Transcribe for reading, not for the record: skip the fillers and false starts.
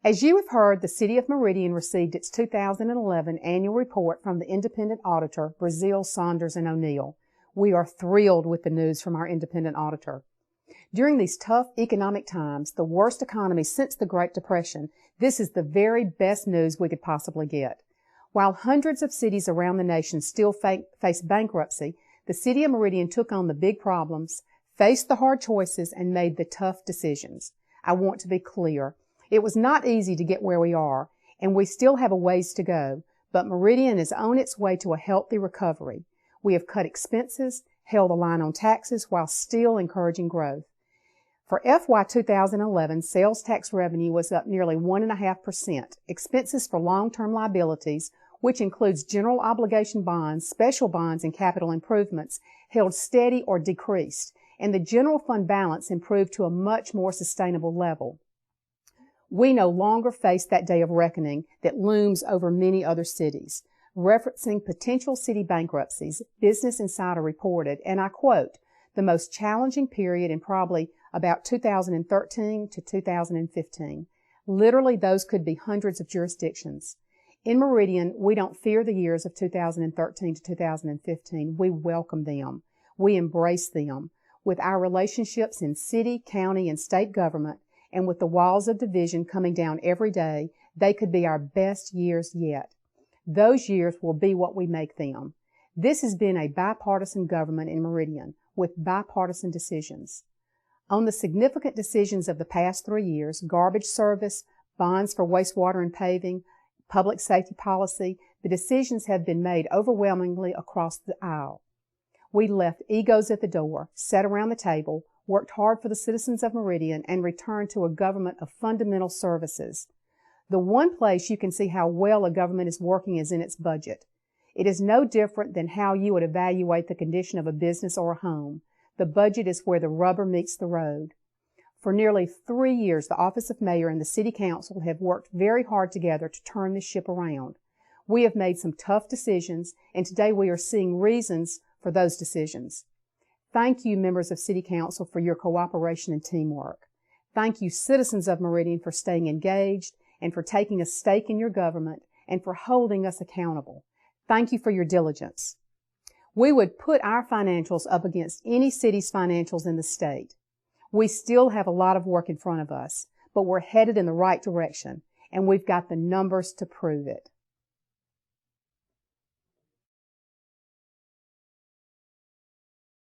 As you have heard, the City of Meridian received its 2011 annual report from the independent auditor, Brazil, Saunders and O'Neill. We are thrilled with the news from our independent auditor. During these tough economic times, the worst economy since the Great Depression, this is the very best news we could possibly get. While hundreds of cities around the nation still face bankruptcy, the City of Meridian took on the big problems, faced the hard choices, and made the tough decisions. I want to be clear. It was not easy to get where we are, and we still have a ways to go, but Meridian is on its way to a healthy recovery. We have cut expenses, held the line on taxes, while still encouraging growth. For FY 2011, sales tax revenue was up nearly 1.5%. Expenses for long-term liabilities, which includes general obligation bonds, special bonds, and capital improvements, held steady or decreased, and the general fund balance improved to a much more sustainable level. We no longer face that day of reckoning that looms over many other cities. Referencing potential city bankruptcies, Business Insider reported, and I quote, "The most challenging period in probably about 2013 to 2015. Literally, those could be hundreds of jurisdictions. In Meridian, we don't fear the years of 2013 to 2015. We welcome them. We embrace them. With our relationships in city, county, and state government, and with the walls of division coming down every day, they could be our best years yet. Those years will be what we make them. This has been a bipartisan government in Meridian, with bipartisan decisions. On the significant decisions of the past 3 years, garbage service, bonds for wastewater and paving, public safety policy, the decisions have been made overwhelmingly across the aisle. We left egos at the door, sat around the table, worked hard for the citizens of Meridian, and returned to a government of fundamental services. The one place you can see how well a government is working is in its budget. It is no different than how you would evaluate the condition of a business or a home. The budget is where the rubber meets the road. For nearly 3 years, the Office of Mayor and the City Council have worked very hard together to turn this ship around. We have made some tough decisions, and today we are seeing reasons for those decisions. Thank you, members of City Council, for your cooperation and teamwork. Thank you, citizens of Meridian, for staying engaged and for taking a stake in your government and for holding us accountable. Thank you for your diligence. We would put our financials up against any city's financials in the state. We still have a lot of work in front of us, but we're headed in the right direction, and we've got the numbers to prove it.